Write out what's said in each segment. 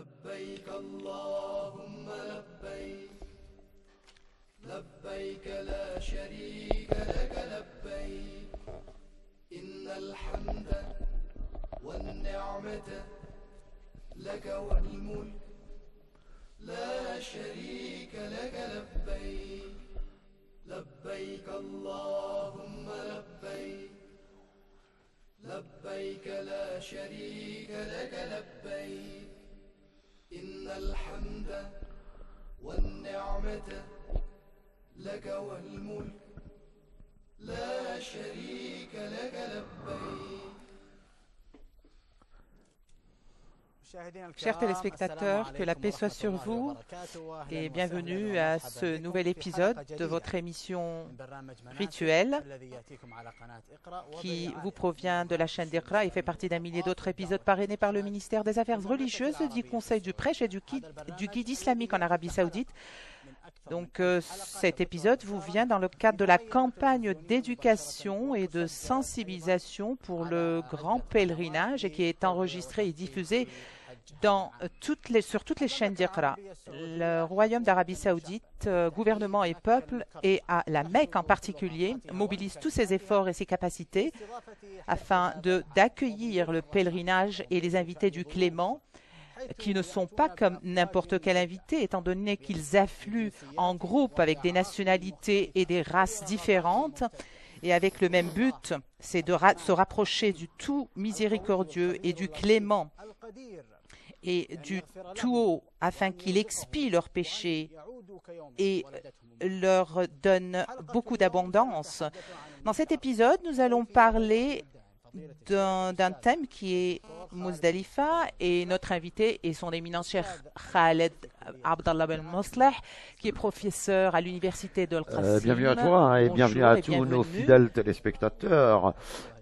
لبيك اللهم لبيك لبيك لا شريك لك لبيك إن الحمد والنعمة لك والملك لا شريك لك لبيك لبيك اللهم لبيك لبيك لا شريك لك لبيك إن الحمد والنعمة لك والملك لا شريك لك لبيك. Chers téléspectateurs, que la paix soit sur vous et bienvenue à ce nouvel épisode de votre émission rituelle qui vous provient de la chaîne d'Iqra et fait partie d'un millier d'autres épisodes parrainés par le ministère des Affaires religieuses, du Conseil du prêche et du guide islamique en Arabie Saoudite. Donc cet épisode vous vient dans le cadre de la campagne d'éducation et de sensibilisation pour le grand pèlerinage et qui est enregistré et diffusé sur toutes les chaînes d'Iqra. Le Royaume d'Arabie Saoudite, gouvernement et peuple, et à la Mecque en particulier, mobilise tous ses efforts et ses capacités afin d'accueillir le pèlerinage et les invités du Clément, qui ne sont pas comme n'importe quel invité, étant donné qu'ils affluent en groupe avec des nationalités et des races différentes, et avec le même but, c'est de se rapprocher du tout miséricordieux et du clément et du tout haut, afin qu'il expie leurs péchés et leur donne beaucoup d'abondance. Dans cet épisode, nous allons parler d'un thème qui est Muzdalifa, et notre invité est son éminence Cheikh Khaled Abdallah Ben Mosleh, qui est professeur à l'université de Al-Qassim. Bienvenue à toi et bienvenue à tous nos fidèles téléspectateurs.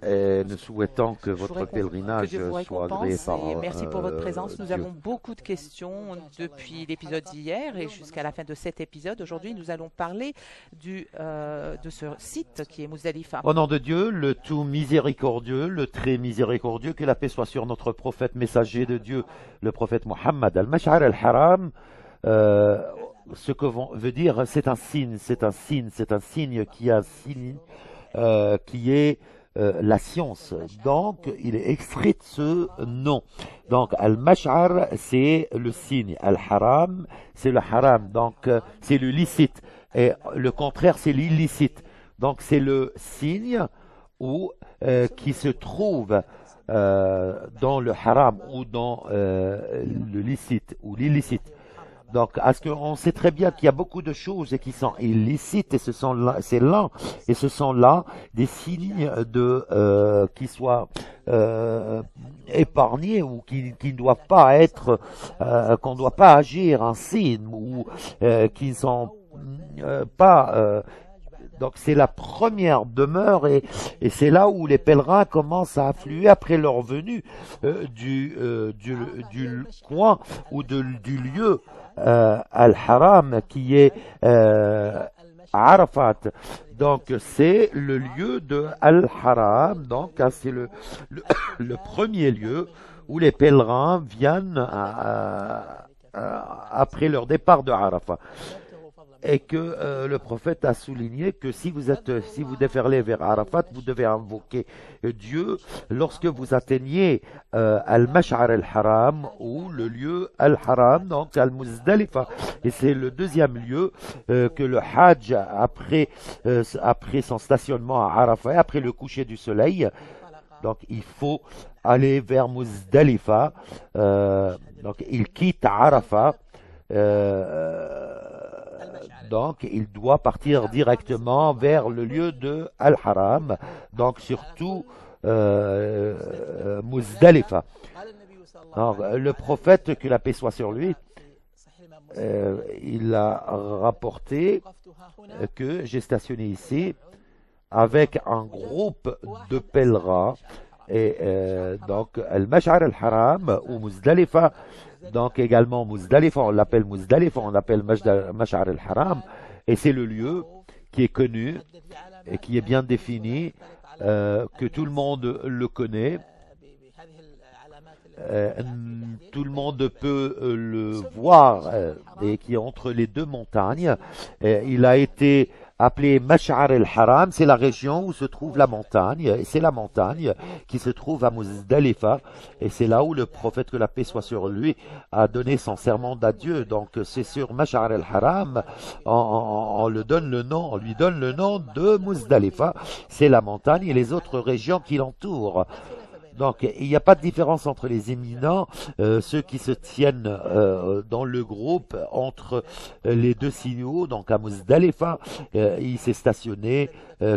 Et nous souhaitons que votre pèlerinage soit agréé par merci pour votre présence. Nous Dieu. avons beaucoup de questions depuis l'épisode d'hier et jusqu'à la fin de cet épisode. Aujourd'hui, nous allons parler de ce site qui est Muzdalifa. Au nom de Dieu, le tout miséricordieux, le très miséricordieux, que la paix soit sur notre prophète messager de Dieu, le prophète Mohammed. Al-Mash'ar al-Haram, ce que veut dire, c'est un signe qui a un signe qui est la science. Donc, il est extrait de ce nom. Donc, Al-Mash'ar, c'est le signe. Al-Haram, c'est le haram. Donc, c'est le licite. Et le contraire, c'est l'illicite. Donc, c'est le signe qui se trouve dans le haram ou dans le licite ou l'illicite. Donc, parce qu'on sait très bien qu'il y a beaucoup de choses qui sont illicites et ce sont là des signes qui soient épargnés ou qui ne doivent pas être, qu'on ne doit pas agir en signe ou qui ne sont pas. Donc c'est la première demeure et c'est là où les pèlerins commencent à affluer après leur venue du coin ou du lieu Al-Haram qui est Arafat. Donc c'est le lieu de Al-Haram, donc c'est le premier lieu où les pèlerins viennent après leur départ de Arafat. Et que le prophète a souligné que si vous déferlez vers Arafat, vous devez invoquer Dieu lorsque vous atteignez Al-Mash'ar al-Haram ou le lieu Al-Haram, donc Al-Muzdalifa. Et c'est le deuxième lieu que le Hajj, après son stationnement à Arafat, après le coucher du soleil, donc il faut aller vers Muzdalifa. Donc il quitte Arafat. Donc, il doit partir directement vers le lieu de Al-Haram, donc surtout Muzdalifa. Alors, le prophète, que la paix soit sur lui, il a rapporté que j'ai stationné ici avec un groupe de pèlerins. Et donc, Al-Mash'ar al-Haram ou Muzdalifa, donc également Muzdalifa, on l'appelle Muzdalifa, on l'appelle Mash'ar al-Haram, et c'est le lieu qui est connu et qui est bien défini, que tout le monde le connaît, tout le monde peut le voir, et qui est entre les deux montagnes. Il a été appelé Mash'ar el-Haram, c'est la région où se trouve la montagne, et c'est la montagne qui se trouve à Muzdalifa, et c'est là où le prophète, que la paix soit sur lui, a donné son serment d'adieu. Donc c'est sur Mash'ar el-Haram, on lui donne le nom de Muzdalifa, c'est la montagne et les autres régions qui l'entourent. Donc, il n'y a pas de différence entre les éminents, ceux qui se tiennent dans le groupe entre les deux signaux. Donc, à Muzdalifa, il s'est stationné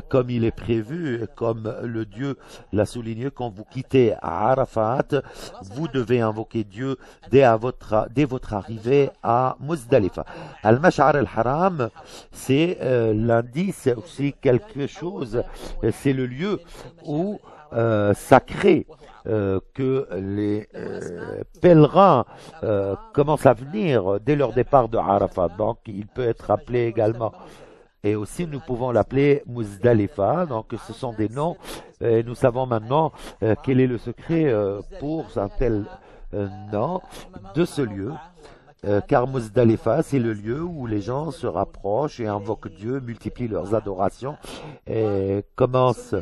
comme il est prévu, comme le Dieu l'a souligné. Quand vous quittez Arafat, vous devez invoquer Dieu dès votre arrivée à Muzdalifa. Al-Mash'ar al-Haram, c'est l'indice, aussi quelque chose, c'est le lieu où sacré que les pèlerins commencent à venir dès leur départ de Arafat. Donc, il peut être appelé également. Et aussi, nous pouvons l'appeler Muzdalifa. Donc, ce sont des noms. Et nous savons maintenant quel est le secret pour un tel nom de ce lieu. Car Muzdalifa, c'est le lieu où les gens se rapprochent et invoquent Dieu, multiplient leurs adorations et commencent.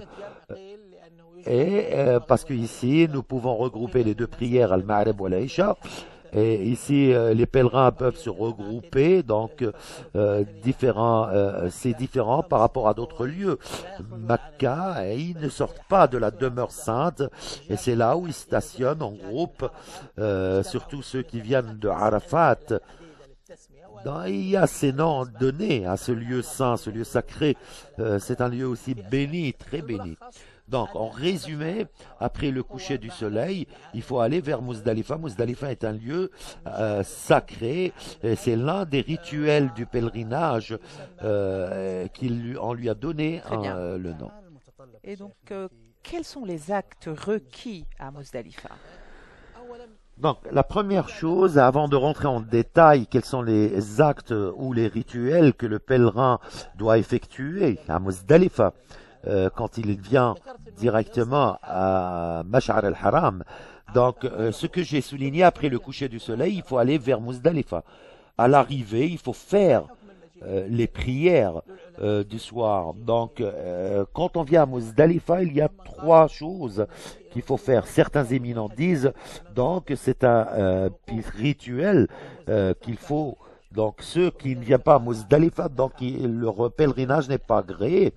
Et parce qu'ici, nous pouvons regrouper les deux prières, Al-Ma'rib ou Al-Isha. Et ici, les pèlerins peuvent se regrouper, donc c'est différent par rapport à d'autres lieux. Makka, ils ne sortent pas de la demeure sainte, et c'est là où ils stationnent en groupe, surtout ceux qui viennent de Arafat. Il y a ces noms donnés à ce lieu saint, ce lieu sacré. C'est un lieu aussi béni, très béni. Donc, en résumé, après le coucher du soleil, il faut aller vers Muzdalifa. Muzdalifa est un lieu sacré. C'est l'un des rituels du pèlerinage on lui a donné le nom. Et donc, quels sont les actes requis à Muzdalifa? Donc, la première chose, avant de rentrer en détail, quels sont les actes ou les rituels que le pèlerin doit effectuer à Muzdalifa, quand il vient directement à Mash'ar al-Haram. Donc, ce que j'ai souligné, après le coucher du soleil, il faut aller vers Muzdalifa. À l'arrivée, il faut faire les prières du soir. Donc, quand on vient à Muzdalifa, il y a trois choses qu'il faut faire. Certains éminents disent donc c'est un rituel qu'il faut. Donc, ceux qui ne viennent pas à Muzdalifa, donc leur pèlerinage n'est pas agréé.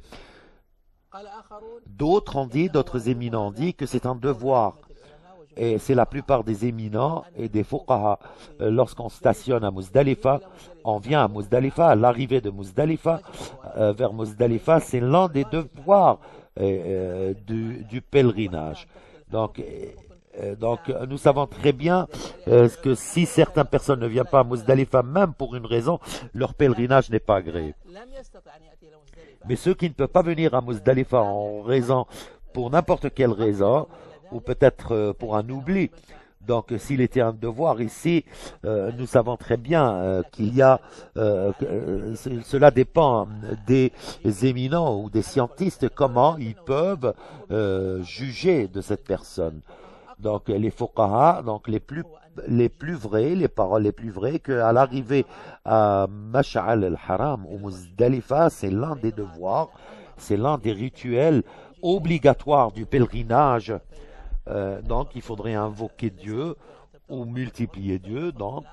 D'autres éminents ont dit que c'est un devoir. Et c'est la plupart des éminents et des fuqaha. Lorsqu'on stationne à Muzdalifa, on vient à Muzdalifa, à l'arrivée de Muzdalifa, vers Muzdalifa, c'est l'un des devoirs du pèlerinage. Donc, nous savons très bien que si certaines personnes ne viennent pas à Muzdalifa, même pour une raison, leur pèlerinage n'est pas agréé. Mais ceux qui ne peuvent pas venir à Muzdalifa en raison, pour n'importe quelle raison, ou peut-être pour un oubli. Donc, s'il était un devoir ici, nous savons très bien qu'il y a, cela dépend des éminents ou des scientistes, comment ils peuvent juger de cette personne. Donc, les fuqaha, donc les plus vrais, les paroles les plus vraies, qu'à l'arrivée à Mash'ar al-Haram ou Muzdalifa, c'est l'un des devoirs, c'est l'un des rituels obligatoires du pèlerinage. Donc, il faudrait invoquer Dieu ou multiplier Dieu. Donc,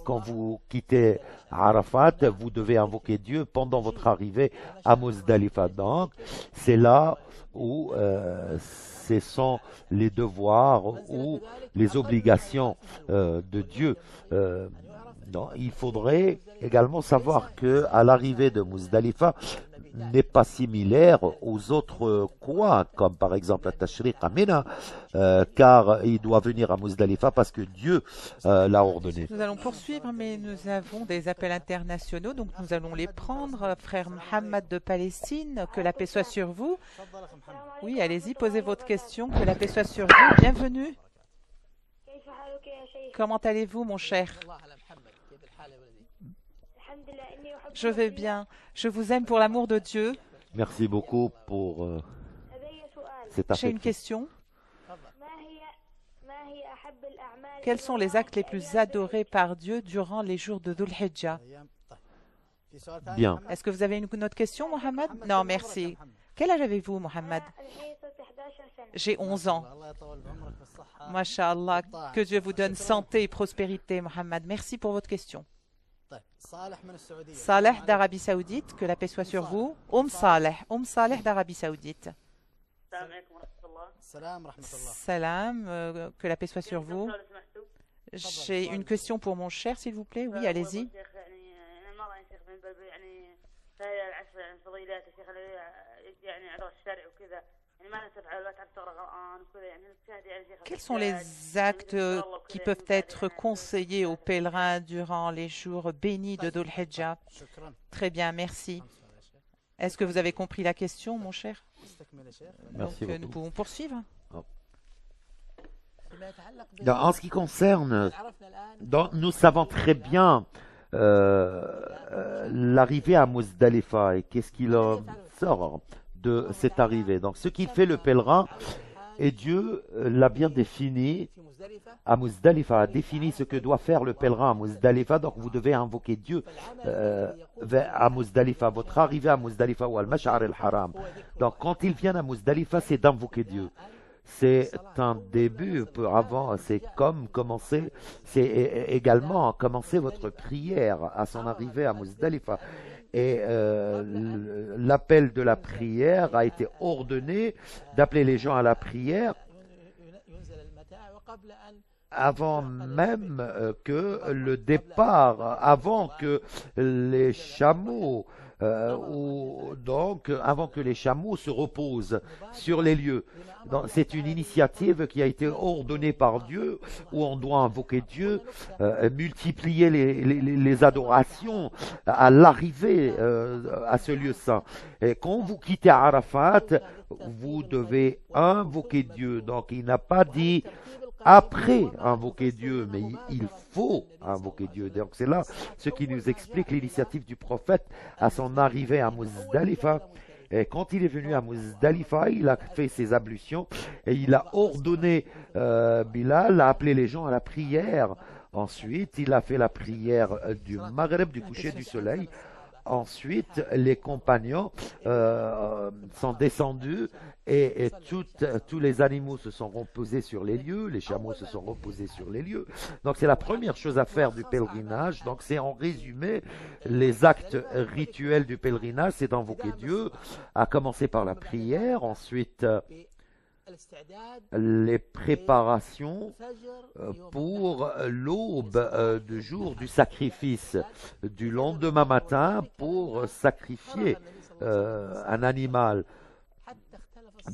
quand vous quittez Arafat, vous devez invoquer Dieu pendant votre arrivée à Muzdalifa. Donc, c'est là où ce sont les devoirs ou les obligations de Dieu. Non, il faudrait également savoir que à l'arrivée de Muzdalifa n'est pas similaire aux autres coins, comme par exemple la Tashriq à Mina, car il doit venir à Muzdalifa parce que Dieu l'a ordonné. Nous allons poursuivre, mais nous avons des appels internationaux, donc nous allons les prendre. Frère Mohammed de Palestine, que la paix soit sur vous. Oui, allez-y, posez votre question, que la paix soit sur vous. Bienvenue. Comment allez-vous, mon cher? Je vais bien. Je vous aime pour l'amour de Dieu. Merci beaucoup pour cette J'ai une affection. question. Quels sont les actes les plus adorés par Dieu durant les jours de Dhul Hijjah? Bien. Est-ce que vous avez une autre question, Mohamed? Non, merci. Quel âge avez-vous, Mohamed? J'ai 11 ans. Masha'Allah, que Dieu vous donne santé et prospérité, Mohamed. Merci pour votre question. Saleh d'Arabie Saoudite, que la paix soit sur vous. Saleh d'Arabie Saoudite. Salam, que la paix soit sur vous. J'ai une question pour mon cher, s'il vous plaît. Oui, allez-y. Quels sont les actes qui peuvent être conseillés aux pèlerins durant les jours bénis de Dhul Hijjah? Très bien, merci. Est-ce que vous avez compris la question, mon cher? Merci Donc, nous beaucoup. pouvons poursuivre. En ce qui concerne, nous savons très bien l'arrivée à Muzdalifa et qu'est-ce qu'il en sort de cette arrivée. Donc, ce qu'il fait le pèlerin, et Dieu l'a bien défini à Muzdalifa, a défini ce que doit faire le pèlerin à Muzdalifa. Donc, vous devez invoquer Dieu à Muzdalifa, votre arrivée à Muzdalifa ou al-Mash'ar al-Haram. Donc, quand ils viennent à Muzdalifa, c'est d'invoquer Dieu. C'est un début, avant, c'est comme commencer, c'est également commencer votre prière à son arrivée à Muzdalifa. Et l'appel de la prière a été ordonné d'appeler les gens à la prière avant même que le départ, avant que les chameaux, avant que les chameaux se reposent sur les lieux. C'est une initiative qui a été ordonnée par Dieu, où on doit invoquer Dieu, multiplier les adorations à l'arrivée à ce lieu saint. Et quand vous quittez Arafat, vous devez invoquer Dieu. Donc il n'a pas dit après invoquer Dieu, mais il faut invoquer Dieu. Donc c'est là ce qui nous explique l'initiative du prophète à son arrivée à Muzdalifa. Et quand il est venu à Muzdalifa, il a fait ses ablutions et il a ordonné Bilal à appeler les gens à la prière. Ensuite, il a fait la prière du Maghreb, du coucher du soleil. Ensuite, les compagnons sont descendus et tous les animaux se sont reposés sur les lieux, les chameaux se sont reposés sur les lieux. Donc c'est la première chose à faire du pèlerinage. Donc c'est en résumé les actes rituels du pèlerinage, c'est d'invoquer Dieu, à commencer par la prière, ensuite les préparations pour l'aube du jour du sacrifice, du lendemain matin pour sacrifier un animal.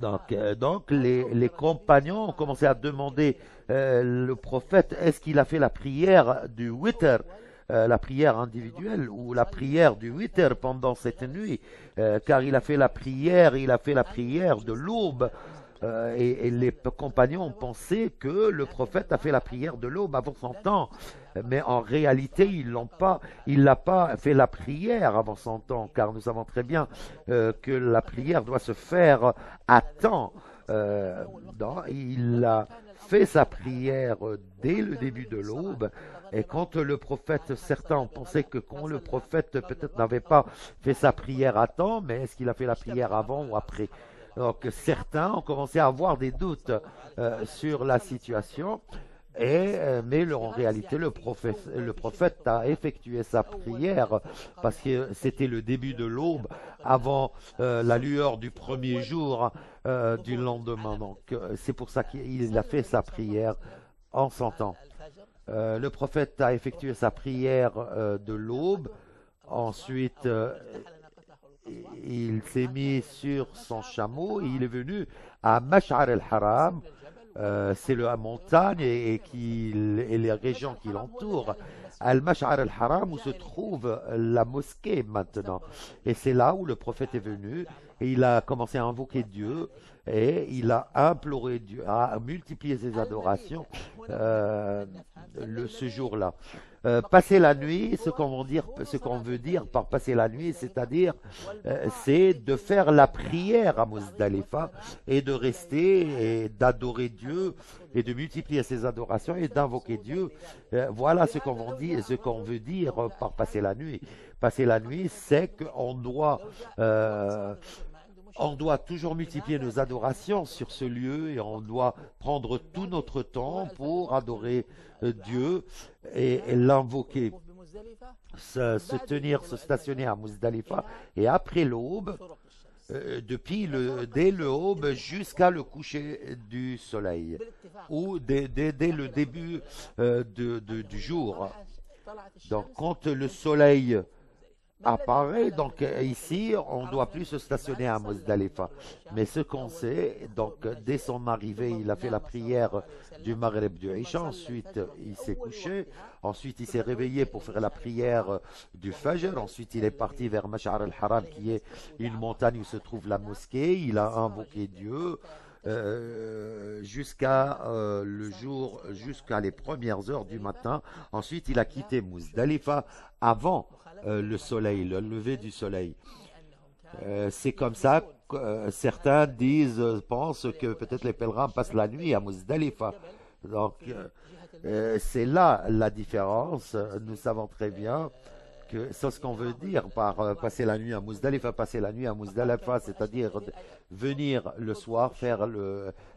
Donc les compagnons ont commencé à demander le prophète, est-ce qu'il a fait la prière du witr, la prière individuelle ou la prière du witr pendant cette nuit, car il a fait la prière de l'aube. Et les compagnons ont pensé que le prophète a fait la prière de l'aube avant son temps, mais en réalité il n'a pas fait la prière avant son temps, car nous savons très bien que la prière doit se faire à temps. Il a fait sa prière dès le début de l'aube, et quand le prophète, certains ont pensé que quand le prophète peut-être n'avait pas fait sa prière à temps, mais est-ce qu'il a fait la prière avant ou après? Donc certains ont commencé à avoir des doutes sur la situation, mais en réalité le prophète a effectué sa prière parce que c'était le début de l'aube avant la lueur du premier jour du lendemain. Donc c'est pour ça qu'il a fait sa prière en son temps. Le prophète a effectué sa prière de l'aube, ensuite il s'est mis sur son chameau et il est venu à Mash'ar al-Haram, c'est la montagne et les régions qui l'entourent. Al-Mash'ar al-Haram où se trouve la mosquée maintenant. Et c'est là où le prophète est venu et il a commencé à invoquer Dieu et il a imploré Dieu, a multiplié ses adorations ce jour-là. Passer la nuit, ce qu'on veut dire par passer la nuit, c'est-à-dire c'est de faire la prière à Muzdalifa et de rester et d'adorer Dieu et de multiplier ses adorations et d'invoquer Dieu. Voilà ce qu'on veut dire par passer la nuit. Passer la nuit, c'est on doit toujours multiplier nos adorations sur ce lieu et on doit prendre tout notre temps pour adorer Dieu et l'invoquer, se stationner à Muzdalifa et après l'aube, dès l'aube jusqu'à le coucher du soleil ou dès le début du jour. Donc quand le soleil apparaît, donc ici on ne doit plus se stationner à Muzdalifa, mais ce qu'on sait, donc dès son arrivée il a fait la prière du Maghreb du Isha, ensuite il s'est couché, ensuite il s'est réveillé pour faire la prière du Fajr, ensuite il est parti vers Mash'ar al-Haram qui est une montagne où se trouve la mosquée, il a invoqué Dieu jusqu'à les premières heures du matin. Ensuite il a quitté Muzdalifa avant le soleil, le lever du soleil. C'est comme ça que certains pensent que peut-être les pèlerins passent la nuit à Muzdalifa. Donc c'est là la différence. Nous savons très bien que c'est ce qu'on veut dire par passer la nuit à Muzdalifa. Passer la nuit à Muzdalifa, c'est-à-dire venir le soir faire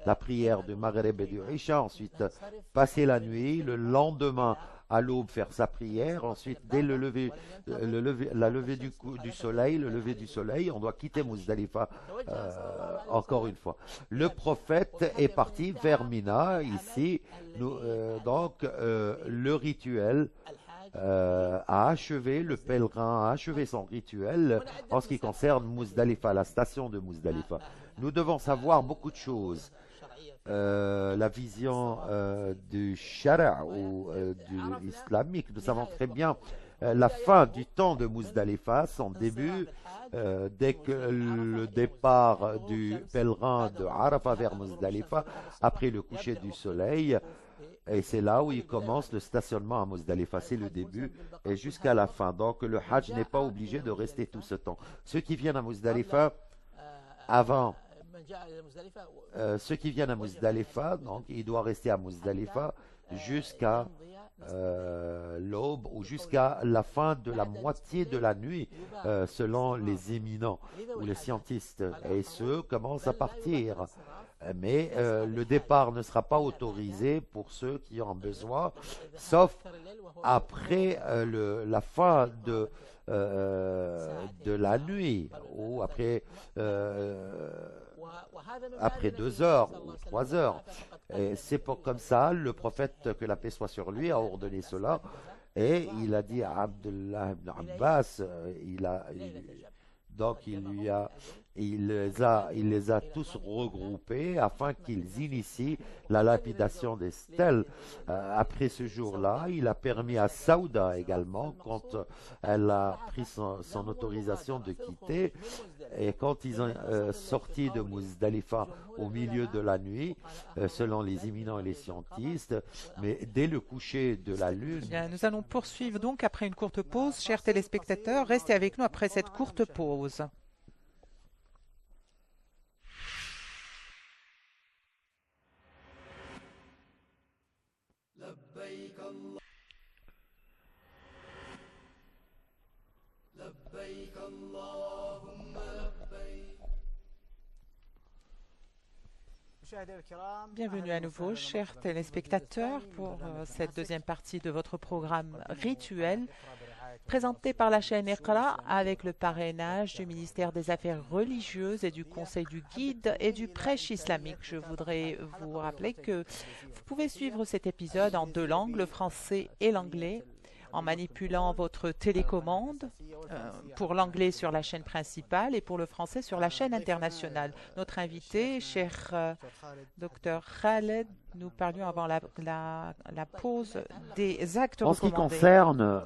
la prière du Maghreb et du Isha, ensuite passer la nuit, le lendemain à l'aube faire sa prière, ensuite dès la levée du soleil, on doit quitter Muzdalifa encore une fois. Le prophète est parti vers Mina, ici, le rituel a achevé, le pèlerin a achevé son rituel en ce qui concerne Muzdalifa, la station de Muzdalifa. Nous devons savoir beaucoup de choses. La vision du Shara ou du islamique. Nous savons très bien la fin du temps de Muzdalifa, son début, dès que le départ du pèlerin de Arafat vers Muzdalifa, après le coucher du soleil. Et c'est là où il commence le stationnement à Muzdalifa, c'est le début et jusqu'à la fin. Donc le Hajj n'est pas obligé de rester tout ce temps. Ceux qui viennent à Muzdalifa donc il doit rester à Muzdalifa jusqu'à l'aube ou jusqu'à la fin de la moitié de la nuit, selon les éminents ou les scientistes. Et ceux commencent à partir. Mais le départ ne sera pas autorisé pour ceux qui en ont besoin, sauf après la fin de la nuit ou après 2 heures ou 3 heures. Et c'est comme ça, le prophète, que la paix soit sur lui, a ordonné cela. Et il a dit à Abdullah ibn Abbas, il les a tous regroupés afin qu'ils initient la lapidation des stèles. Après ce jour-là, il a permis à Saouda également, quand elle a pris son autorisation de quitter, et quand ils ont sorti de Muzdalifa au milieu de la nuit, selon les éminents et les scientistes, mais dès le coucher de la lune. Bien, nous allons poursuivre donc après une courte pause. Chers téléspectateurs, restez avec nous après cette courte pause. لبيك اللهم لبيك. Bienvenue à nouveau, chers téléspectateurs, pour cette deuxième partie de votre programme rituel présenté par la chaîne Iqra avec le parrainage du ministère des Affaires religieuses et du Conseil du guide et du prêche islamique. Je voudrais vous rappeler que vous pouvez suivre cet épisode en 2 langues, le français et l'anglais, en manipulant votre télécommande, pour l'anglais sur la chaîne principale et pour le français sur la chaîne internationale. Notre invité, cher Dr Khaled, nous parlions avant la pause des actes recommandés. En ce qui concerne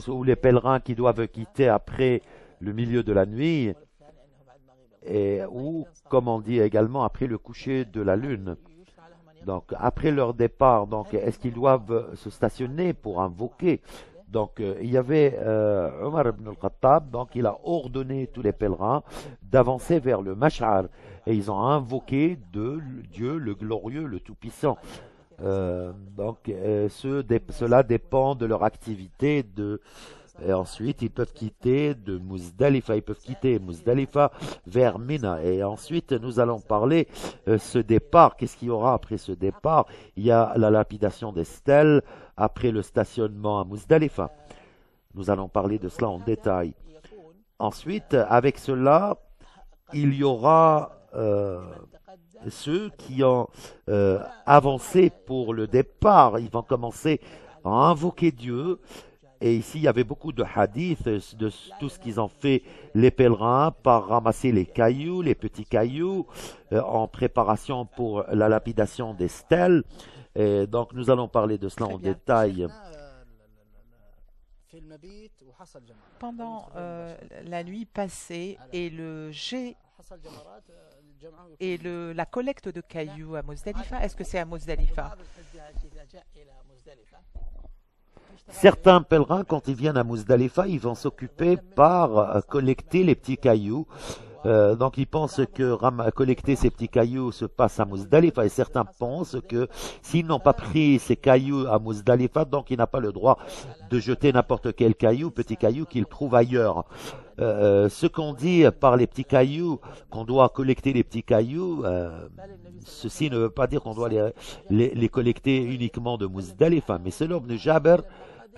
ou les pèlerins qui doivent quitter après le milieu de la nuit, ou, comme on dit également, après le coucher de la lune. Donc, après leur départ, donc, est-ce qu'ils doivent se stationner pour invoquer? Donc, il y avait Omar ibn al-Khattab, donc il a ordonné tous les pèlerins d'avancer vers le Mash'ar. Et ils ont invoqué de Dieu, le glorieux, le tout-puissant. Cela dépend de leur activité. Et ensuite, ils peuvent quitter de Muzdalifa, ils peuvent quitter Muzdalifa vers Mina. Et ensuite, nous allons parler ce départ. Qu'est-ce qu'il y aura après ce départ? Il y a la lapidation des stèles après le stationnement à Muzdalifa. Nous allons parler de cela en détail. Ensuite, avec cela, il y aura ceux qui ont avancé pour le départ. Ils vont commencer à invoquer Dieu. Et ici, il y avait beaucoup de hadiths de tout ce qu'ils ont fait, les pèlerins, par ramasser les cailloux, les petits cailloux, en préparation pour la lapidation des stèles. Et donc, nous allons parler de cela en détail. Pendant la nuit passée et le jet et la collecte de cailloux à Muzdalifa, est-ce que c'est à Muzdalifa? Certains pèlerins, quand ils viennent à Muzdalifa, ils vont s'occuper par collecter les petits cailloux. Donc ils pensent que collecter ces petits cailloux se passe à Muzdalifa, et certains pensent que s'ils n'ont pas pris ces cailloux à Muzdalifa, donc il n'a pas le droit de jeter n'importe quel caillou, petit caillou qu'il trouve ailleurs. Ce qu'on dit par les petits cailloux, qu'on doit collecter les petits cailloux, ceci ne veut pas dire qu'on doit les collecter uniquement de Muzdalifa, mais selon Ibn Jabr,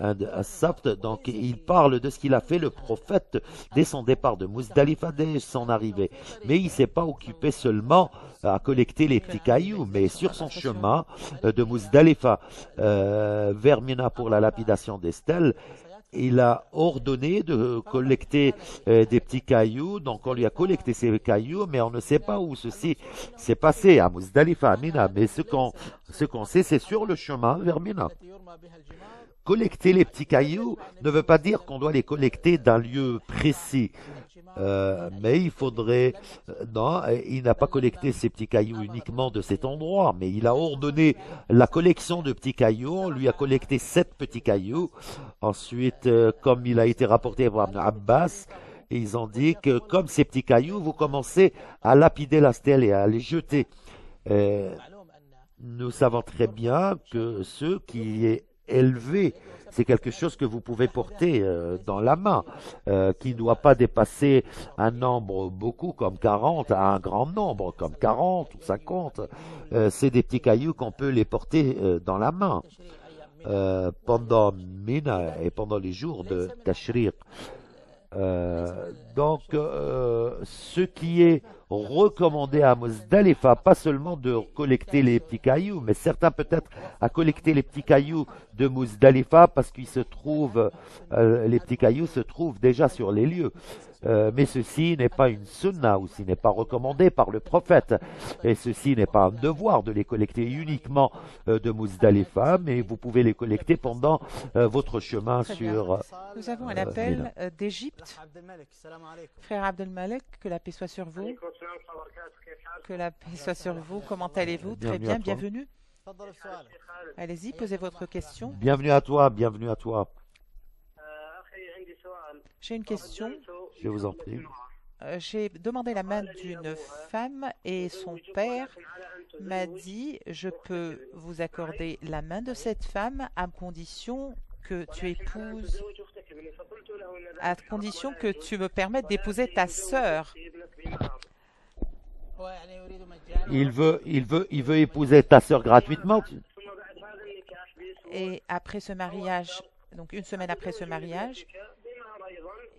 As-Sabt, donc il parle de ce qu'il a fait le prophète dès son départ de Muzdalifa, dès son arrivée. Mais il ne s'est pas occupé seulement à collecter les petits cailloux, mais sur son chemin de Muzdalifa vers Mina pour la lapidation des stèles, il a ordonné de collecter des petits cailloux. Donc on lui a collecté ces cailloux, mais on ne sait pas où ceci s'est passé, à Muzdalifa, à Mina. Mais ce qu'on sait, c'est sur le chemin vers Mina. Collecter les petits cailloux ne veut pas dire qu'on doit les collecter d'un lieu précis. Mais il faudrait... non, il n'a pas collecté ces petits cailloux uniquement de cet endroit, mais il a ordonné la collection de petits cailloux. On lui a collecté 7 petits cailloux. Ensuite, comme il a été rapporté par Ibn Abbas, ils ont dit que comme ces petits cailloux, vous commencez à lapider la stèle et à les jeter. Nous savons très bien que ce qui est élevé, c'est quelque chose que vous pouvez porter dans la main, qui ne doit pas dépasser un nombre beaucoup comme 40 à un grand nombre comme 40 ou 50. C'est des petits cailloux qu'on peut les porter dans la main pendant Mina et pendant les jours de Tashriq. Donc, ce qui est recommandé à Muzdalifa, pas seulement de collecter les petits cailloux, mais certains peut-être à collecter les petits cailloux de Muzdalifa parce qu'ils se trouvent, les petits cailloux se trouvent déjà sur les lieux. Mais ceci n'est pas une sunna, ou ceci n'est pas recommandé par le prophète. Et ceci n'est pas un devoir de les collecter uniquement de Muzdalifa, mais vous pouvez les collecter pendant votre chemin sur... Nous avons un appel d'Égypte. Frère Abdelmalek, que la paix soit sur vous. Que la paix soit sur vous. Comment allez-vous? Très bien, bienvenue. Allez-y, posez votre question. Bienvenue à toi, bienvenue à toi. J'ai une question. Je vous en prie. J'ai demandé la main d'une femme et son père m'a dit « Je peux vous accorder la main de cette femme à condition que tu épouses, à condition que tu me permettes d'épouser ta sœur. » Il veut épouser ta sœur gratuitement. Et après ce mariage, donc une semaine après ce mariage,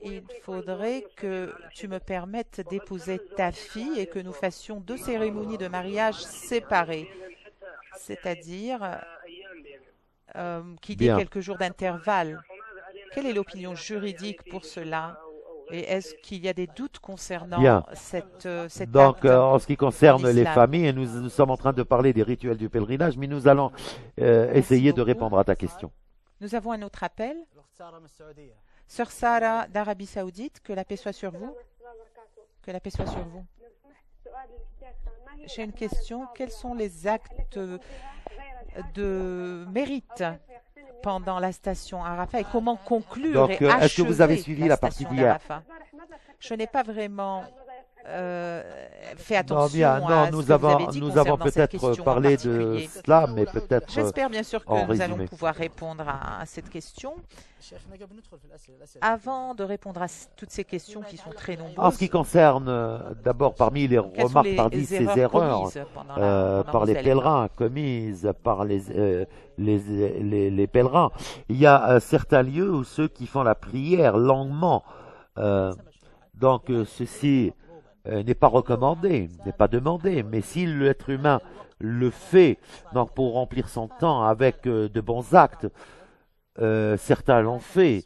il faudrait que tu me permettes d'épouser ta fille et que nous fassions 2 cérémonies de mariage séparées, c'est-à-dire qu'il y ait quelques jours d'intervalle. Quelle est l'opinion juridique pour cela? Et est-ce qu'il y a des doutes concernant cet Donc, acte en ce qui concerne les l'islam? familles, et nous sommes en train de parler des rituels du pèlerinage, mais nous allons essayer de répondre à ta question. Nous avons un autre appel. Sœur Sarah d'Arabie Saoudite, que la paix soit sur vous. Que la paix soit sur vous. J'ai une question. Quels sont les actes de mérite pendant la station Arafat et comment conclure et est-ce que vous avez achever suivi la la partie station d'hier? d'Arafat? Je n'ai pas vraiment fait Non, attention bien, non, à ce que vous avez dit nous avons concernant cette peut-être question en parlé de particulier. cela, mais peut-être J'espère bien sûr que en nous allons résumé. pouvoir répondre à cette question. Avant de répondre à toutes ces questions qui sont très En ce nombreuses, qui concerne, d'abord, parmi les quelles sont remarques parmi les ces erreurs erreurs commises pendant par les Muzdalifa? pèlerins, commises par les pèlerins, il y a certains lieux où ceux qui font la prière longuement, ceci n'est pas recommandé, n'est pas demandé, mais si l'être humain le fait donc pour remplir son temps avec de bons actes, certains l'ont fait,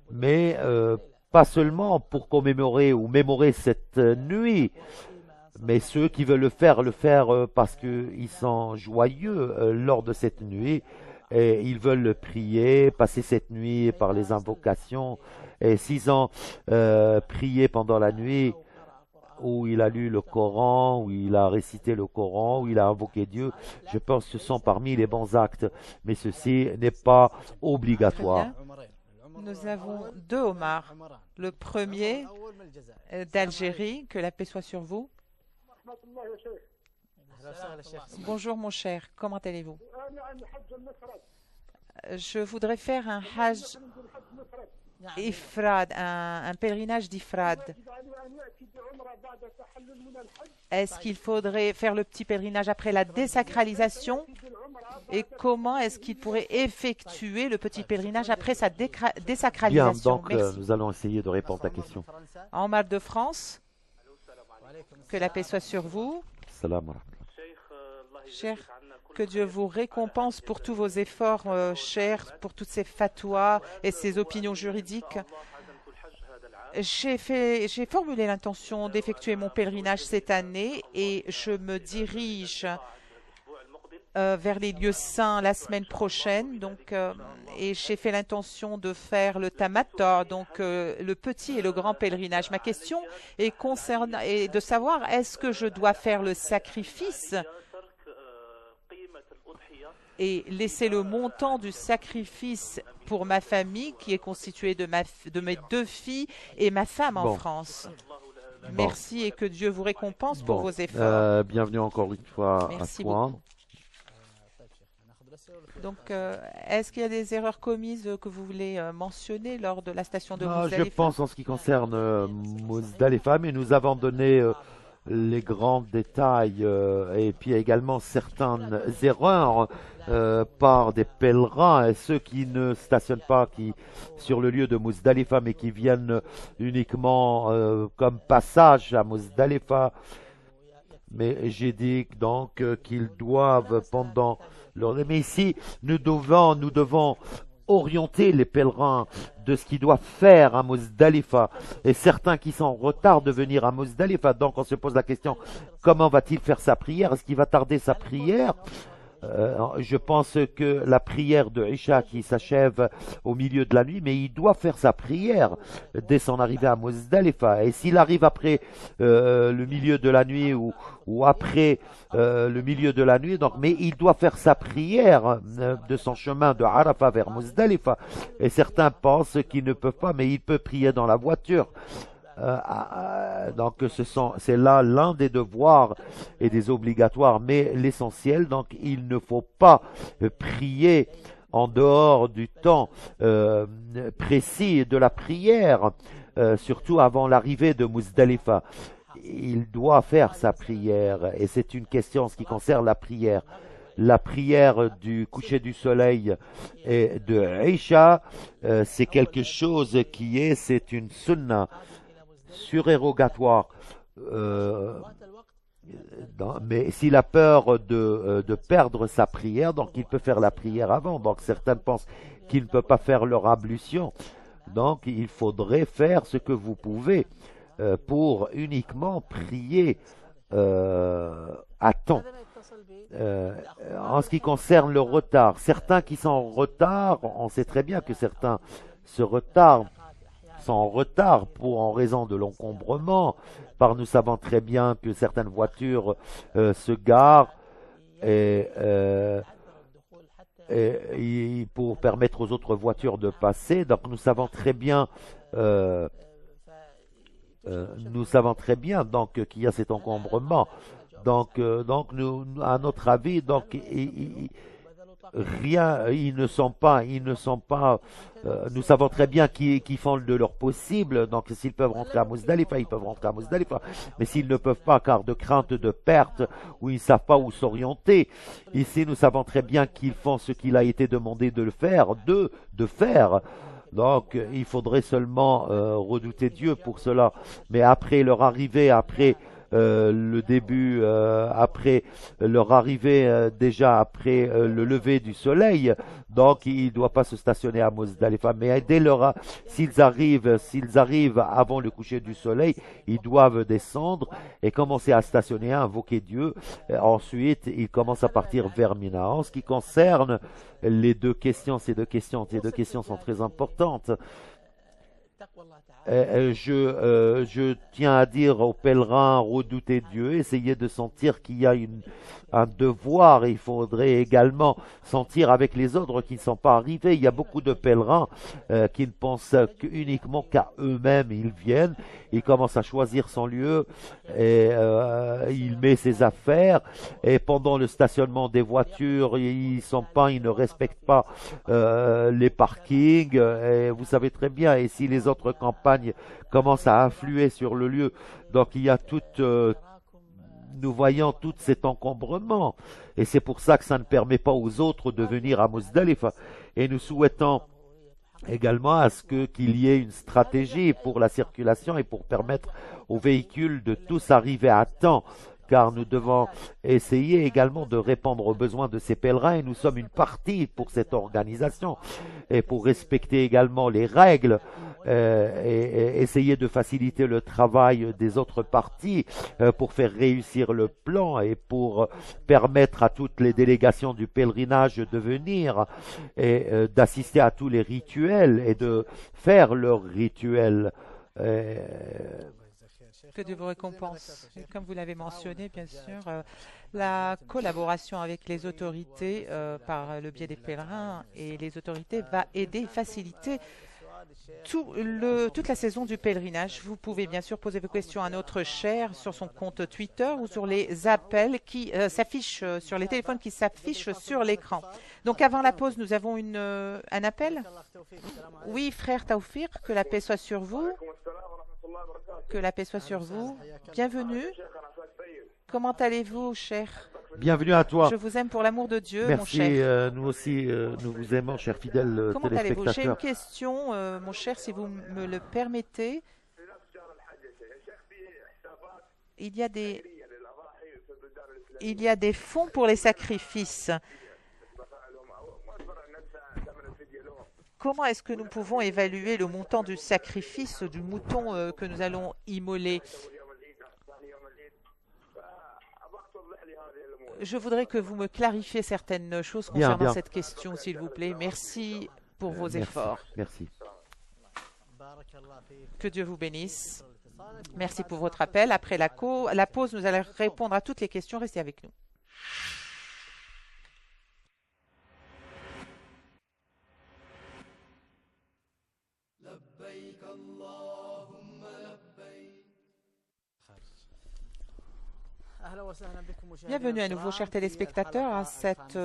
mais pas seulement pour commémorer ou mémorer cette nuit, mais ceux qui veulent le faire parce qu'ils sont joyeux lors de cette nuit et ils veulent prier, passer cette nuit par les invocations. Et s'ils ont prié pendant la nuit, où il a lu le Coran, où il a récité le Coran, où il a invoqué Dieu, je pense que ce sont parmi les bons actes, mais ceci n'est pas Très obligatoire. bien. Nous avons deux Omar. Le premier d'Algérie, que la paix soit sur vous. Bonjour mon cher, comment allez-vous? Je voudrais faire un Hajj Ifrad, un pèlerinage d'Ifrad. Est-ce qu'il faudrait faire le petit pèlerinage après la désacralisation? Et comment est-ce qu'il pourrait effectuer le petit pèlerinage après sa Bien, désacralisation? Merci. nous allons essayer de répondre à ta question. Omar de France, que la paix soit sur vous. Salam. Cher, que Dieu vous récompense pour tous vos efforts, cher, pour toutes ces fatwas et ces opinions juridiques. J'ai formulé l'intention d'effectuer mon pèlerinage cette année et je me dirige vers les lieux saints la semaine prochaine. Et j'ai fait l'intention de faire le tamattu, donc le petit et le grand pèlerinage. Ma question est de savoir est-ce que je dois faire le sacrifice et laisser le montant du sacrifice pour ma famille qui est constituée de mes deux filles et ma femme en Bon. France. Bon. Merci et que Dieu vous récompense pour vos efforts. Bienvenue encore une fois Merci à toi. beaucoup. Donc, est-ce qu'il y a des erreurs commises que vous voulez mentionner lors de la station de Je Muzdalifa? pense en ce qui concerne Muzdalifa, mais nous avons donné les grands détails et puis également certaines erreurs par des pèlerins et ceux qui ne stationnent pas sur le lieu de Muzdalifa mais qui viennent uniquement comme passage à Muzdalifa. Mais j'ai dit donc qu'ils doivent pendant leur... Mais ici, nous devons orienter les pèlerins de ce qu'ils doivent faire à Muzdalifa. Et certains qui sont en retard de venir à Muzdalifa, donc on se pose la question, comment va-t-il faire sa prière? Est-ce qu'il va tarder sa prière? Je pense que la prière de Isha qui s'achève au milieu de la nuit, mais il doit faire sa prière dès son arrivée à Muzdalifa. Et s'il arrive après le milieu de la nuit ou après le milieu de la nuit, mais il doit faire sa prière de son chemin de Arafat vers Muzdalifa. Et certains pensent qu'ils ne peuvent pas, mais il peut prier dans la voiture. Donc c'est là l'un des devoirs et des obligatoires, mais l'essentiel, donc il ne faut pas prier en dehors du temps précis de la prière, surtout avant l'arrivée de Muzdalifa. Il doit faire sa prière et c'est une question en ce qui concerne la prière. La prière du coucher du soleil et de Isha, c'est quelque chose c'est une sunna surérogatoire. Mais s'il a peur de perdre sa prière, donc il peut faire la prière avant. Donc certains pensent qu'il ne peut pas faire leur ablution. Donc il faudrait faire ce que vous pouvez pour uniquement prier à temps. En ce qui concerne le retard, certains qui sont en retard, on sait très bien que certains se retardent sont en retard en raison de l'encombrement, car nous savons très bien que certaines voitures se garent et, pour permettre aux autres voitures de passer. Donc nous savons très bien donc qu'il y a cet encombrement. Donc à notre avis, ils ne sont pas, nous savons très bien qu'ils font de leur possible. Donc s'ils peuvent rentrer à Muzdalifa, ils peuvent rentrer à Muzdalifa. Mais s'ils ne peuvent pas, car de crainte de perte, ou ils ne savent pas où s'orienter, ici nous savons très bien qu'ils font ce qu'il a été demandé de faire. Donc, il faudrait seulement redouter Dieu pour cela. Mais après leur arrivée, après le début, après leur arrivée, déjà après le lever du soleil, donc il ne doit pas se stationner à Muzdalifa. Mais s'ils arrivent avant le coucher du soleil, ils doivent descendre et commencer à stationner, à invoquer Dieu. Et ensuite, ils commencent à partir vers Mina. En ce qui concerne les deux questions, ces deux questions sont très importantes. Je tiens à dire aux pèlerins, redoutez Dieu, essayez de sentir qu'il y a un devoir. Il faudrait également sentir avec les autres qui ne sont pas arrivés. Il y a beaucoup de pèlerins qui ne pensent uniquement qu'à eux-mêmes. Ils viennent, ils commencent à choisir son lieu et il met ses affaires. Et pendant le stationnement des voitures, ils ne respectent pas les parkings. Et vous savez très bien. Et si les autres campagnes commence à affluer sur le lieu. Donc il y a nous voyons tout cet encombrement. Et c'est pour ça que ça ne permet pas aux autres de venir à Muzdalifa. Et nous souhaitons également à ce qu'il y ait une stratégie pour la circulation et pour permettre aux véhicules de tous arriver à temps. Car nous devons essayer également de répondre aux besoins de ces pèlerins et nous sommes une partie pour cette organisation et pour respecter également les règles et essayer de faciliter le travail des autres parties pour faire réussir le plan et pour permettre à toutes les délégations du pèlerinage de venir et d'assister à tous les rituels et de faire leurs rituels. Que Dieu vous récompense. Et comme vous l'avez mentionné, bien sûr, la collaboration avec les autorités par le biais des pèlerins et les autorités va aider, faciliter toute la saison du pèlerinage. Vous pouvez bien sûr poser vos questions à notre cher sur son compte Twitter ou sur les appels qui s'affichent sur les téléphones qui s'affichent sur l'écran. Donc avant la pause, nous avons un appel. Oui, frère Taoufir, que la paix soit sur vous. Que la paix soit sur vous. Bienvenue. Comment allez-vous, cher? Bienvenue à toi. Je vous aime pour l'amour de Dieu, Merci, mon cher. nous aussi, nous vous aimons, chers fidèles Comment allez-vous? J'ai une téléspectateurs. question, mon cher, si vous me le permettez. Il y a des fonds pour les sacrifices. Comment est-ce que nous pouvons évaluer le montant du sacrifice du mouton que nous allons immoler? Je voudrais que vous me clarifiez certaines choses concernant cette question, s'il vous plaît. Merci pour vos efforts. Merci. Que Dieu vous bénisse. Merci pour votre appel. Après la pause, nous allons répondre à toutes les questions. Restez avec nous. لبيك اللهم لبيك. Bienvenue à nouveau, chers téléspectateurs, à cette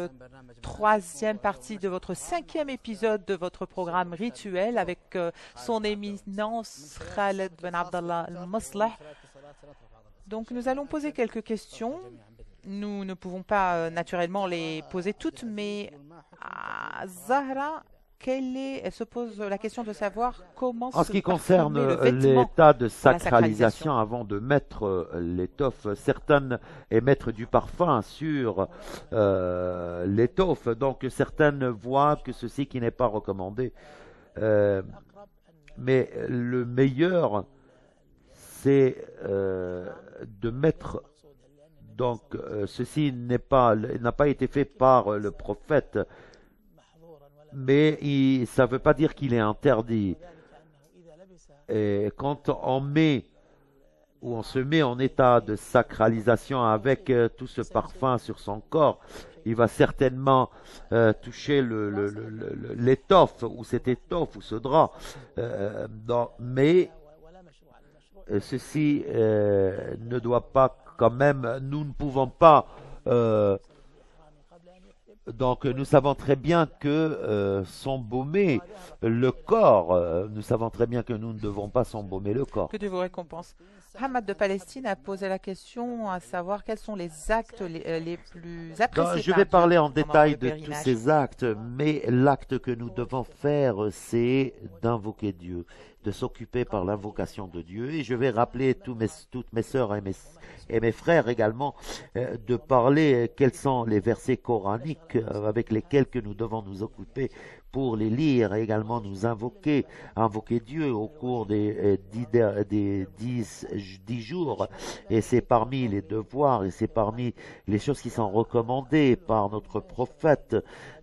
troisième partie de votre cinquième épisode de votre programme rituel avec son éminence Khaled Ben Abdallah Al-Maslah. Donc, nous allons poser quelques questions. Nous ne pouvons pas naturellement les poser toutes, mais Zahra, elle se pose la question de savoir comment En ce qui concerne l'état de sacralisation, avant de mettre l'étoffe, certaines émettent du parfum sur l'étoffe, donc certaines voient que ceci qui n'est pas recommandé. Mais le meilleur, c'est de mettre, donc ceci n'a pas été fait par le prophète, mais ça ne veut pas dire qu'il est interdit. Et quand on met ou on se met en état de sacralisation avec tout ce parfum sur son corps, il va certainement toucher l'étoffe ou cette étoffe ou ce drap. Mais ceci ne doit pas quand même, nous ne pouvons pas donc nous savons très bien que s'embaumer le corps, nous savons très bien que nous ne devons pas s'embaumer le corps. Que Dieu vous récompense. Hamad de Palestine a posé la question à savoir quels sont les actes les plus appréciés Je par vais Dieu parler en pendant détail le de tous pèlerinage. ces actes, mais l'acte que nous devons faire, c'est d'invoquer Dieu, de s'occuper par l'invocation de Dieu. Et je vais rappeler toutes mes sœurs et mes frères également de parler quels sont les versets coraniques avec lesquels que nous devons nous occuper pour les lire et également nous invoquer Dieu au cours des 10 jours. Et c'est parmi les devoirs et c'est parmi les choses qui sont recommandées par notre prophète.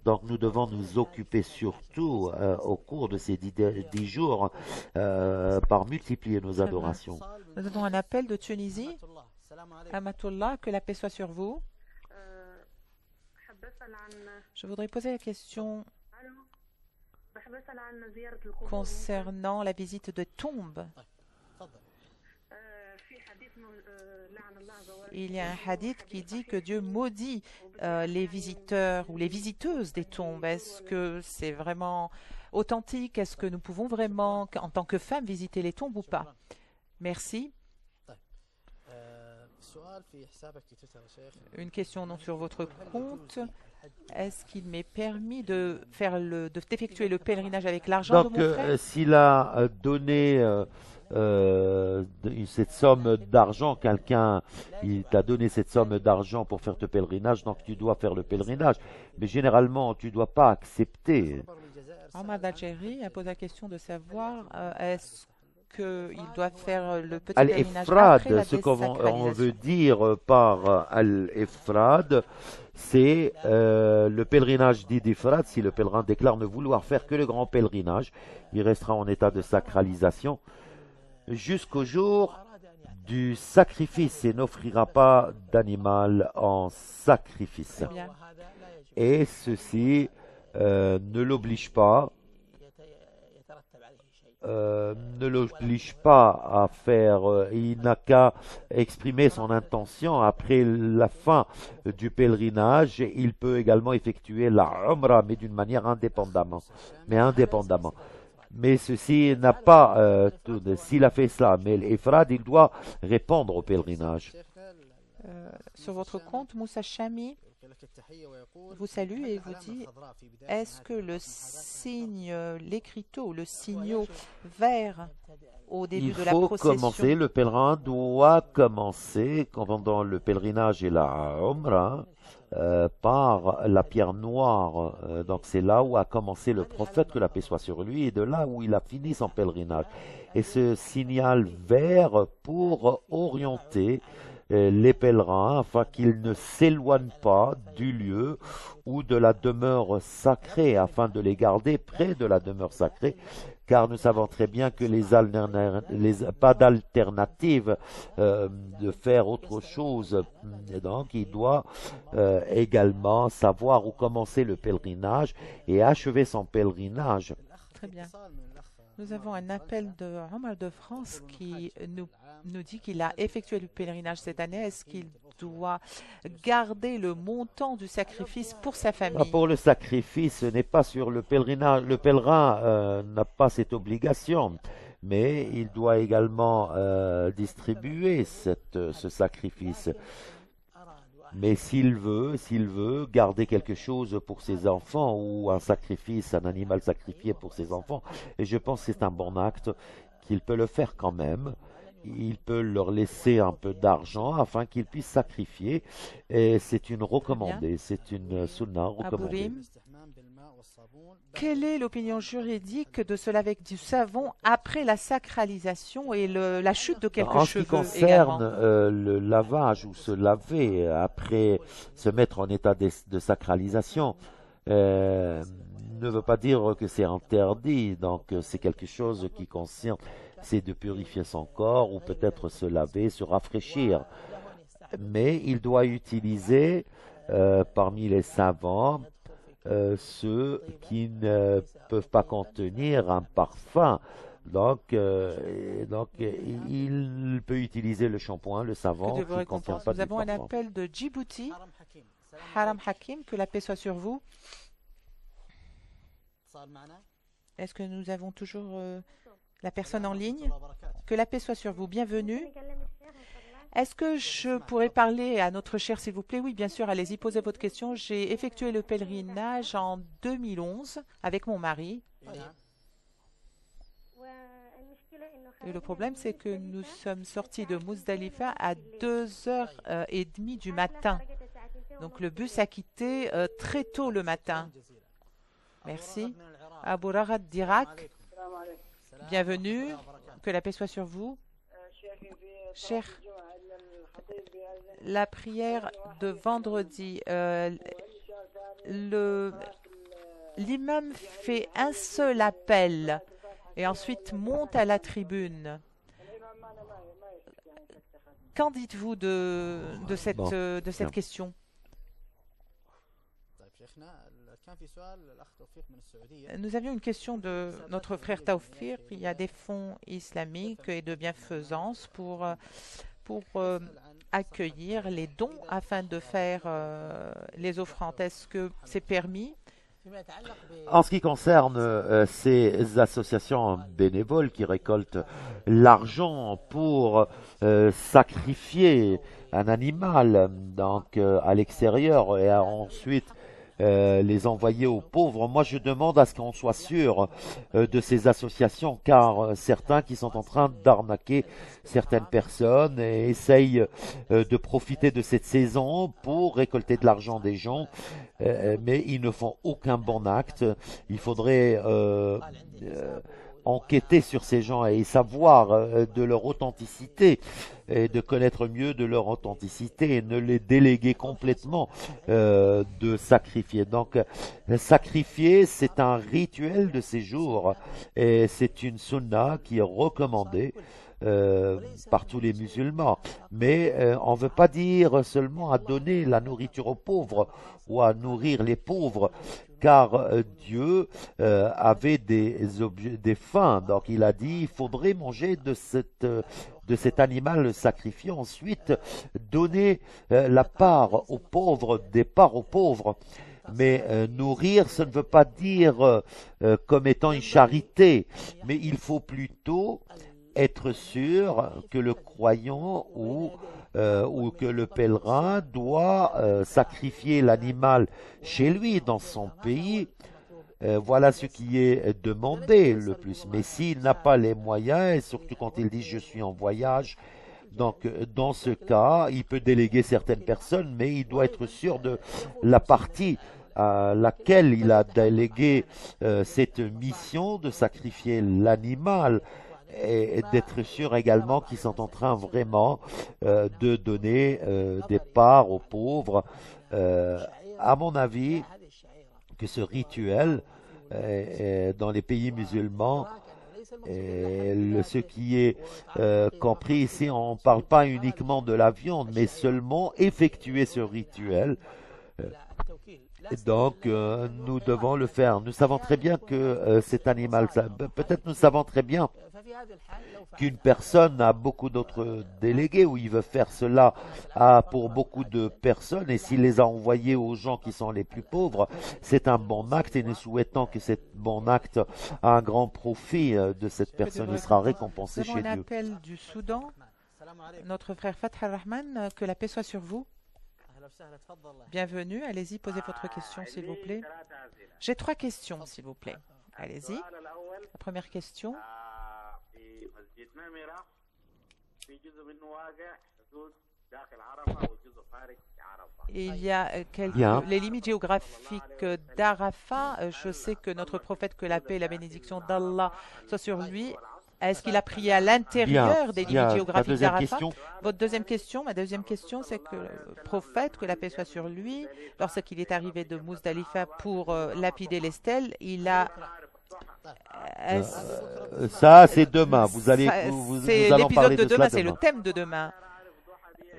Donc nous devons nous occuper surtout au cours de ces 10 jours par multiplier nos Très bien. adorations. Nous avons un appel de Tunisie. Amatullah, que la paix soit sur vous. Je voudrais poser la question concernant la visite de tombes. Il y a un hadith qui dit que Dieu maudit les visiteurs ou les visiteuses des tombes. Est-ce que c'est vraiment authentique? Est-ce que nous pouvons vraiment, en tant que femmes, visiter les tombes ou pas? Merci. Une question non sur votre compte. Est-ce qu'il m'est permis d'effectuer le pèlerinage avec l'argent de Donc, mon frère? s'il a donné cette somme d'argent, quelqu'un, il t'a donné cette somme d'argent pour faire ce pèlerinage, donc tu dois faire le pèlerinage. Mais généralement, tu ne dois pas accepter. Ahmad Algeri a posé la question de savoir est-ce qu'il doit faire le petit pèlerinage après Al-Ifrad, la ce qu'on désacralisation? veut dire par Al-Ifrad, c'est le pèlerinage dit d'Ifrad. Si le pèlerin déclare ne vouloir faire que le grand pèlerinage, il restera en état de sacralisation jusqu'au jour du sacrifice et n'offrira pas d'animal en sacrifice. Très bien. Et ceci ne l'oblige pas à faire, il n'a qu'à exprimer son intention après la fin du pèlerinage. Il peut également effectuer la Umrah, mais d'une manière indépendamment. Mais ceci n'a pas, s'il a fait cela, mais l'Ifrad, il doit répondre au pèlerinage. Sur votre compte, Moussa Chami vous salue et vous dit est-ce que le signe, l'écriteau, le signaux vert au début Il de la faut procession, commencer, le pèlerin doit commencer pendant le pèlerinage et la Umrah par la pierre noire. Donc c'est là où a commencé le prophète, que la paix soit sur lui, et de là où il a fini son pèlerinage. Et ce signal vert pour orienter les pèlerins afin qu'ils ne s'éloignent pas du lieu ou de la demeure sacrée, afin de les garder près de la demeure sacrée, car nous savons très bien que pas d'alternative de faire autre chose. Donc il doit également savoir où commencer le pèlerinage et achever son pèlerinage. très bien. Nous avons un appel de Omar de France qui nous dit qu'il a effectué le pèlerinage cette année. Est-ce qu'il doit garder le montant du sacrifice pour sa famille? Pour le sacrifice, ce n'est pas sur le pèlerinage. Le pèlerin n'a pas cette obligation, mais il doit également distribuer ce sacrifice. Mais s'il veut garder quelque chose pour ses enfants ou un sacrifice, un animal sacrifié pour ses enfants, et je pense que c'est un bon acte, qu'il peut le faire quand même. Il peut leur laisser un peu d'argent afin qu'ils puissent sacrifier. Et c'est une recommandée, c'est une sunna recommandée. Abourim, quelle est l'opinion juridique de se laver avec du savon après la sacralisation et la chute de quelques En ce qui cheveux concerne également? le lavage ou se laver après se mettre en état de sacralisation, ne veut pas dire que c'est interdit. Donc c'est quelque chose qui concerne c'est de purifier son corps ou peut-être se laver, se rafraîchir. Mais il doit utiliser parmi les savants ceux qui ne peuvent pas contenir un parfum. Donc, il peut utiliser le shampoing, le Que savon de vos qui ne contient récompenses. pas Nous du avons un parfum. appel de Djibouti. Haram Hakim, que la paix soit sur vous. Est-ce que nous avons toujours la personne en ligne? Que la paix soit sur vous. Bienvenue. Est-ce que je pourrais parler à notre cher, s'il vous plaît? Oui, bien sûr, allez-y, posez votre question. J'ai effectué le pèlerinage en 2011 avec mon mari. Et le problème, c'est que nous sommes sortis de Muzdalifa à 2h30 du matin. Donc le bus a quitté très tôt le matin. Merci. Abu Ragad d'Irak, bienvenue. Que la paix soit sur vous. Cher, la prière de vendredi, l'imam fait un seul appel et ensuite monte à la tribune. Qu'en dites-vous de cette question? Nous avions une question de notre frère Taoufir. Il y a des fonds islamiques et de bienfaisance pour accueillir les dons afin de faire les offrandes. Est-ce que c'est permis? En ce qui concerne ces associations bénévoles qui récoltent l'argent pour sacrifier un animal donc, à l'extérieur et ensuite les envoyer aux pauvres. Moi, je demande à ce qu'on soit sûr de ces associations, car certains qui sont en train d'arnaquer certaines personnes et essayent de profiter de cette saison pour récolter de l'argent des gens, mais ils ne font aucun bon acte. Il faudrait enquêter sur ces gens et savoir de leur authenticité et de connaître mieux de leur authenticité et ne les déléguer complètement de sacrifier. Donc, sacrifier, c'est un rituel de ces jours et c'est une sunna qui est recommandée par tous les musulmans. Mais on ne veut pas dire seulement à donner la nourriture aux pauvres ou à nourrir les pauvres, car Dieu avait des fins. Donc il a dit, il faudrait manger de cet animal sacrifié, ensuite donner la part aux pauvres, des parts aux pauvres. Mais nourrir, ça ne veut pas dire comme étant une charité, mais il faut plutôt être sûr que le croyant ou que le pèlerin doit sacrifier l'animal chez lui, dans son pays. Voilà ce qui est demandé le plus. Mais s'il n'a pas les moyens, et surtout quand il dit « je suis en voyage », donc dans ce cas, il peut déléguer certaines personnes, mais il doit être sûr de la partie à laquelle il a délégué cette mission de sacrifier l'animal, et d'être sûr également qu'ils sont en train vraiment de donner des parts aux pauvres. À mon avis, que ce rituel dans les pays musulmans, ce qui est compris ici, on ne parle pas uniquement de la viande, mais seulement effectuer ce rituel. Donc, nous devons le faire. Nous savons très bien que cet animal, peut-être nous savons très bien qu'une personne a beaucoup d'autres délégués où il veut faire cela pour beaucoup de personnes, et s'il les a envoyés aux gens qui sont les plus pauvres, c'est un bon acte, et nous souhaitons que ce bon acte a un grand profit de cette personne. Il sera récompensé chez Dieu. Nous avons un appel du Soudan. Notre frère Fath al-Rahman, que la paix soit sur vous. Bienvenue, allez-y, posez votre question, s'il vous plaît. J'ai 3 questions, s'il vous plaît. Allez-y. La première question. Il y a les limites géographiques d'Arafat. Je sais que notre prophète, que la paix et la bénédiction d'Allah soient sur lui, est-ce qu'il a prié à l'intérieur des limites géographiques d'Arafat? Votre deuxième question, ma deuxième question, c'est que le prophète, que la paix soit sur lui, lorsqu'il est arrivé de Muzdalifa pour lapider les stèles, il a Ça, c'est demain. Vous C'est allons l'épisode parler de de demain, cela c'est le demain. thème de demain.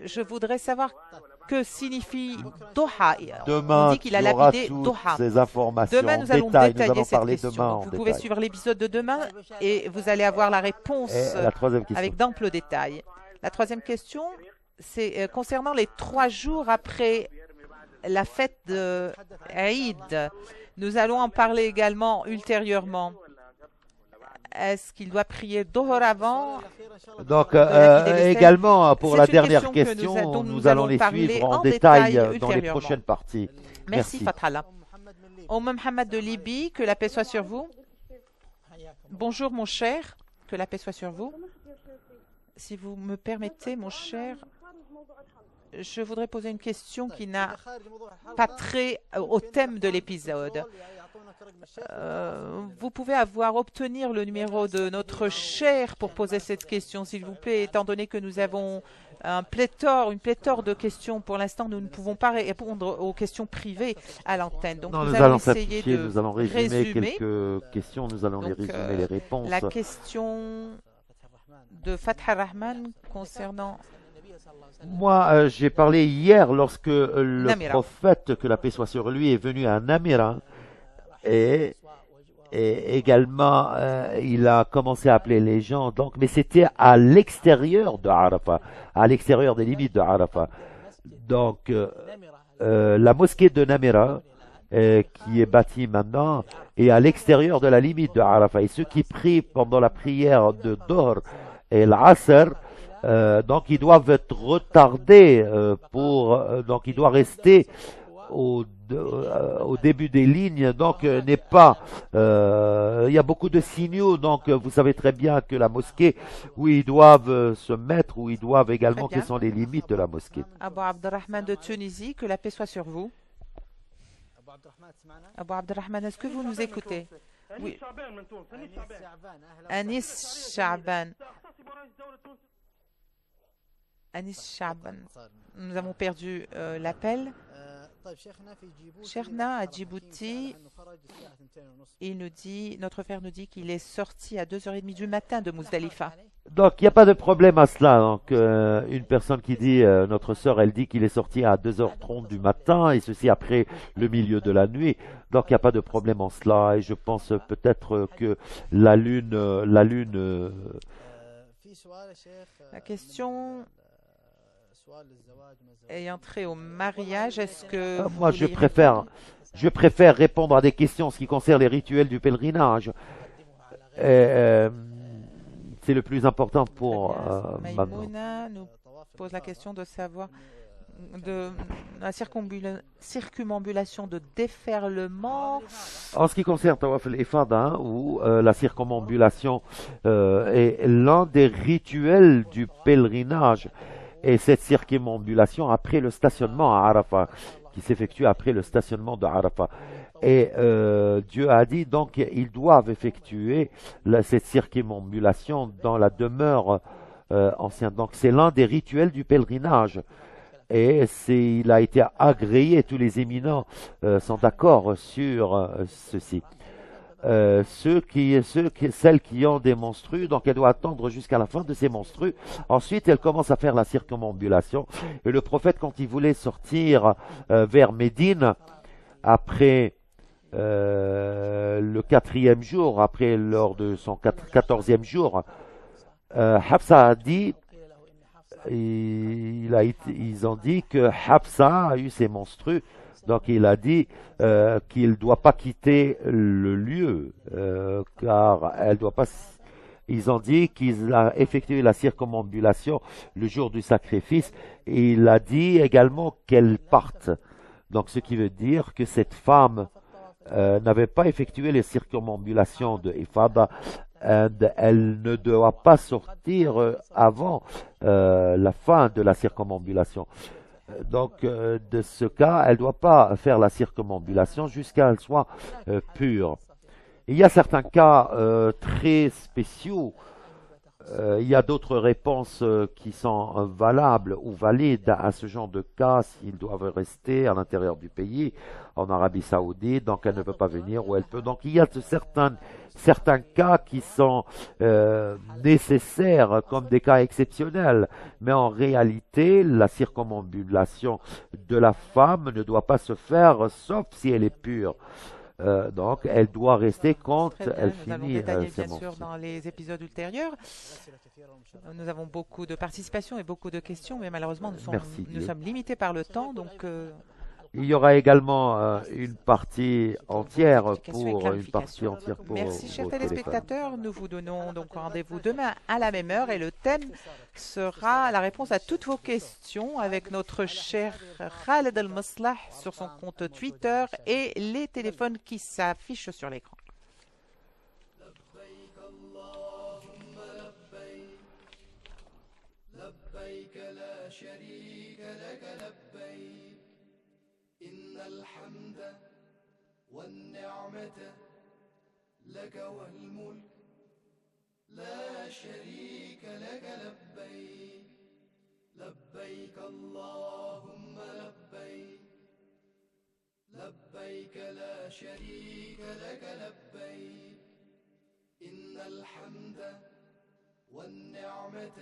Je voudrais savoir que signifie Doha. On Demain, dit qu'il tu a auras lapidé toutes Doha. ces informations Demain, en nous allons détail. Nous détailler allons cette parler question. demain en Donc, vous pouvez détail. suivre l'épisode de demain et vous allez avoir la réponse Et la troisième question. avec d'amples détails. La troisième question, c'est concernant les 3 jours après la fête de Eid. Nous allons en parler également ultérieurement. Est-ce qu'il doit prier Dohor avant? Donc, lapider les également, pour C'est la une dernière question question, dont nous allons les parler suivre en en détail détail dans les ultérieurement. prochaines parties. Merci Fathala. Mohamed de Libye, que la paix soit sur vous. Bonjour mon cher, que la paix soit sur vous. Si vous me permettez, mon cher, je voudrais poser une question qui n'a pas trait au thème de l'épisode. Vous pouvez obtenir le numéro de notre cher pour poser cette question, s'il vous plaît, étant donné que nous avons une pléthore de questions. Pour l'instant, nous ne pouvons pas répondre aux questions privées à l'antenne. Donc, Non, nous nous allons allons essayer simplifier, de nous allons résumer résumer. quelques questions, nous allons les Donc, résumer les réponses. La question de Fatah Rahman concernant Moi, j'ai parlé hier lorsque le Namira. prophète, que la paix soit sur lui, est venu à Namira et, et également il a commencé à appeler les gens. Donc, mais c'était à l'extérieur de Arafat, à l'extérieur des limites de Arafat. Donc, la mosquée de Namira, qui est bâtie maintenant, est à l'extérieur de la limite de Arafat. Et ceux qui prient pendant la prière de Dohr et l'Asr, donc ils doivent être retardés donc il doit rester au début des lignes, donc n'est pas il y a beaucoup de signaux, donc vous savez très bien que la mosquée où ils doivent se mettre, où ils doivent également, Très bien. quelles sont les limites de la mosquée. Abou Abdelrahman de Tunisie, que la paix soit sur vous. Abou Abdelrahman, est-ce que vous nous écoutez? Oui. Anis Sha'ban. Anis Sha'ban. Nous avons perdu l'appel. Cherna à Djibouti, notre frère nous dit qu'il est sorti à 2h30 du matin de Muzdalifa. Donc il n'y a pas de problème à cela. Donc une personne qui dit, notre sœur, elle dit qu'il est sorti à 2h30 du matin, et ceci après le milieu de la nuit. Donc il n'y a pas de problème en cela, et je pense peut-être que la lune La question ayant trait au mariage, est-ce que vous moi je voulez préfère répondre à des questions en ce qui concerne les rituels du pèlerinage. C'est le plus important pour maintenant. Maïmouna nous pose la question de savoir de la circumambulation de déferlement. En ce qui concerne Tawaf al-Ifada, ou la circumambulation est l'un des rituels du pèlerinage. Et cette circumambulation après le stationnement à Arafat, qui s'effectue après le stationnement de Arafat. Et Dieu a dit, donc, ils doivent effectuer cette circumambulation dans la demeure ancienne. Donc, c'est l'un des rituels du pèlerinage. Et il a été agréé, tous les éminents sont d'accord sur ceci. Celles qui ont des menstrues, donc elle doit attendre jusqu'à la fin de ses menstrues. Ensuite, elle commence à faire la circumambulation. Et le prophète, quand il voulait sortir vers Médine, après le 4e jour, lors de son 14e jour, Hafsa a dit, ils ont dit que Hafsa a eu ses menstrues. Donc il a dit qu'il ne doit pas quitter le lieu, car elle doit pas. Ils ont dit qu'il a effectué la circumambulation le jour du sacrifice, et il a dit également qu'elle parte. Donc ce qui veut dire que cette femme n'avait pas effectué les circumambulations de Ifada, elle ne doit pas sortir avant la fin de la circumambulation. Donc, de ce cas, elle ne doit pas faire la circumambulation jusqu'à ce qu'elle soit pure. Il y a certains cas très spéciaux Il y a d'autres réponses qui sont valables ou valides à ce genre de cas s'ils doivent rester à l'intérieur du pays, en Arabie Saoudite, donc elle ne peut pas venir ou elle peut. Donc il y a certains cas qui sont nécessaires comme des cas exceptionnels, mais en réalité, la circumambulation de la femme ne doit pas se faire sauf si elle est pure. Donc elle doit rester quand Très elle bien, nous allons finit détailler ses bien sûr menstrues. dans les épisodes ultérieurs. Nous avons beaucoup de participation et beaucoup de questions, mais malheureusement Merci nous Dieu. sommes limités par le temps, donc Il y aura également vos explications et une partie clarifications. entière pour Merci, chers vos téléphones. téléspectateurs. Nous vous donnons donc rendez-vous demain à la même heure et le thème sera la réponse à toutes vos questions avec notre cher Khaled Al-Maslah sur son compte Twitter et les téléphones qui s'affichent sur l'écran. لبيك اللهم لبيك لبيك لا شريك لك لبيك إن الحمد والنعمة لك والملك لا شريك لك لبيك لبيك اللهم لبيك لبيك لا شريك لك لبيك إن الحمد والنعمة